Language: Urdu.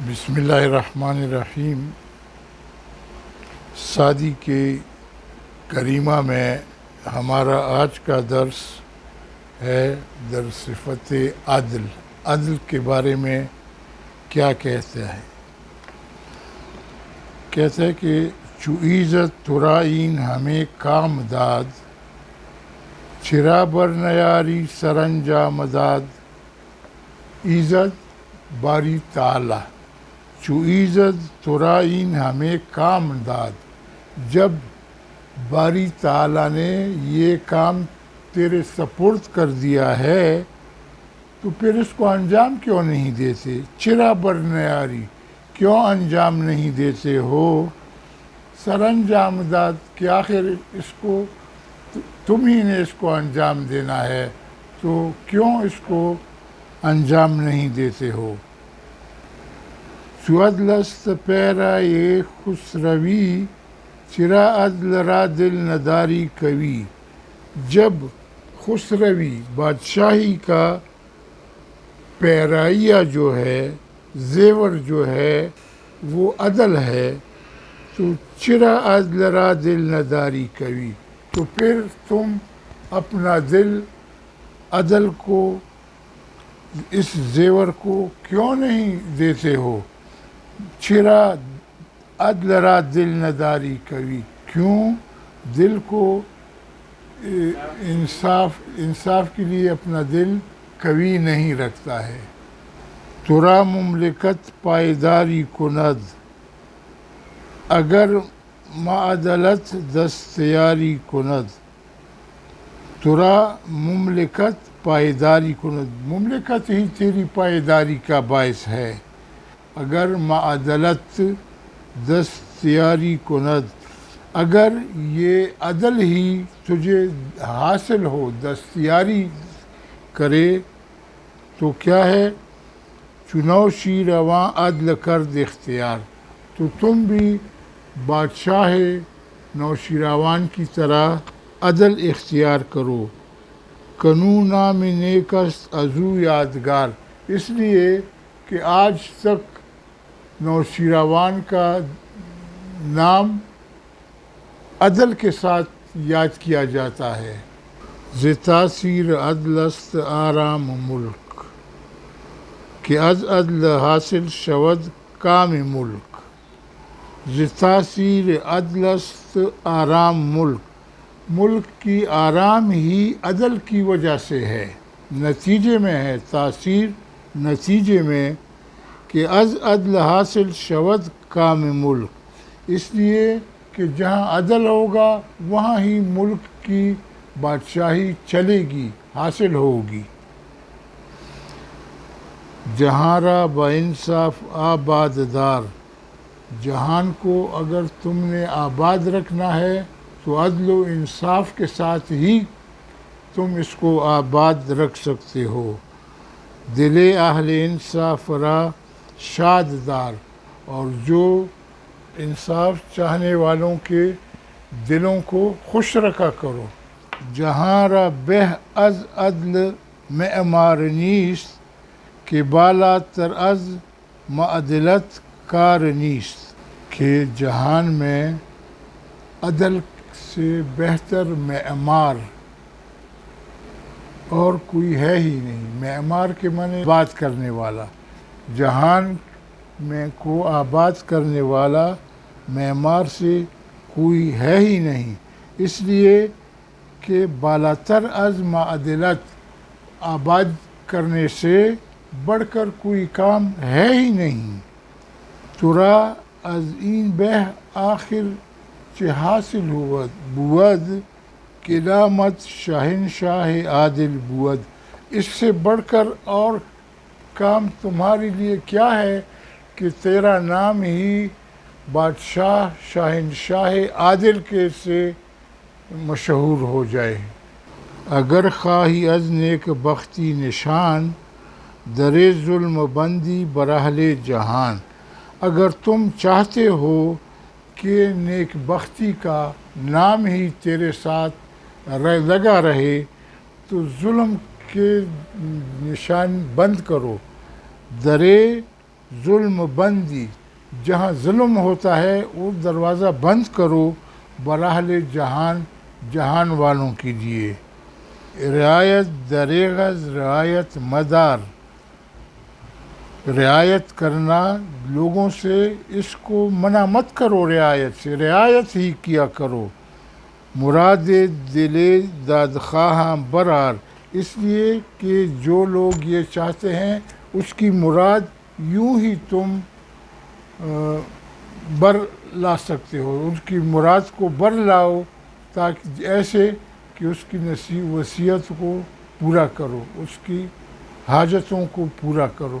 بسم اللہ الرحمن الرحیم۔ سعدی کے کریمہ میں ہمارا آج کا درس ہے در صفت عدل۔ عدل کے بارے میں کیا کہتا ہے؟ کہتا ہے کہ چوئیزت ترائین ہمیں کام داد، چرا بر نیاری سرانجام داد۔ عزت باری تعالی، چوئیزت ترائین ہمیں کام داد، جب باری تعالیٰ نے یہ کام تیرے سپرد کر دیا ہے تو پھر اس کو انجام کیوں نہیں دیتے؟ چرا بر نیاری، کیوں انجام نہیں دیتے ہو؟ سر انجام داد، کہ آخر اس کو تم ہی نے اس کو انجام دینا ہے تو کیوں اس کو انجام نہیں دیتے ہو؟ چو عدل است پیرائے خسروی، چرا عدل را دل نداری کوی۔ جب خسروی بادشاہی کا پیرائیہ جو ہے، زیور جو ہے وہ عدل ہے، تو چرا عدل را دل نداری کوی، تو پھر تم اپنا دل عدل کو، اس زیور کو کیوں نہیں دیتے ہو؟ چرا عدل را دل نداری کوی، کیوں دل کو انصاف کے لیے اپنا دل قوی نہیں رکھتا ہے؟ ترا مملکت پائیداری کند، اگر معدلت دستیاری کند۔ ترا مملکت پائیداری کند، مملکت ہی تیری پائیداری کا باعث ہے۔ اگر معدلت دستیاری کند، اگر یہ عدل ہی تجھے حاصل ہو، دستیاری کرے، تو کیا ہے؟ چنوشی رواں عدل کرد اختیار، تو تم بھی بادشاہ نوشیروان کی طرح عدل اختیار کرو۔ کنو نام نیک است ازو یادگار، اس لیے کہ آج تک نوشیروان کا نام عدل کے ساتھ یاد کیا جاتا ہے۔ ز تاثیر عدل است آرام ملک، کہ از عدل حاصل شود کام ملک۔ ز تاثیر عدل است آرام ملک، ملک کی آرام ہی عدل کی وجہ سے ہے، نتیجے میں ہے، تاثیر نتیجے میں، کہ از عدل حاصل شود کام ملک، اس لیے کہ جہاں عدل ہوگا وہاں ہی ملک کی بادشاہی چلے گی، حاصل ہوگی۔ جہاں را با انصاف آباد دار، جہان کو اگر تم نے آباد رکھنا ہے تو عدل و انصاف کے ساتھ ہی تم اس کو آباد رکھ سکتے ہو۔ دل اہل انصاف را شاد دار، اور جو انصاف چاہنے والوں کے دلوں کو خوش رکھا کرو۔ جہاں را بہ از عدل معمار نیست، کہ بالا تر از معدلت کار نیست۔ کہ جہان میں عدل سے بہتر معمار اور کوئی ہے ہی نہیں۔ معمار کے معنی آباد کرنے والا، جہان میں کو آباد کرنے والا معمار سے کوئی ہے ہی نہیں، اس لیے کہ بالاتر از معدلت، آباد کرنے سے بڑھ کر کوئی کام ہے ہی نہیں۔ ترا از این بہ آخر چه حاصل بود، کہ نامت شاہنشاہ عادل بود۔ اس سے بڑھ کر اور کام تمہارے لیے کیا ہے کہ تیرا نام ہی بادشاہ شاہنشاہ عادل کے سے مشہور ہو جائے۔ اگر خواہی از نیک بختی نشان، در ظلم بندی بر اہل جہان۔ اگر تم چاہتے ہو کہ نیک بختی کا نام ہی تیرے ساتھ لگا رہے تو ظلم کے نشان بند کرو۔ در ظلم بندی، جہاں ظلم ہوتا ہے وہ دروازہ بند کرو براہل جہان، جہان والوں کے لیے۔ رعایت دریغز رعایت مدار، رعایت کرنا لوگوں سے، اس کو منع مت کرو، رعایت سے رعایت ہی کیا کرو۔ مراد دل دادخواہاں برار، اس لیے کہ جو لوگ یہ چاہتے ہیں اس کی مراد یوں ہی تم بر لا سکتے ہو، اس کی مراد کو بر لاؤ، تاکہ ایسے کہ اس کی وصیت کو پورا کرو، اس کی حاجتوں کو پورا کرو۔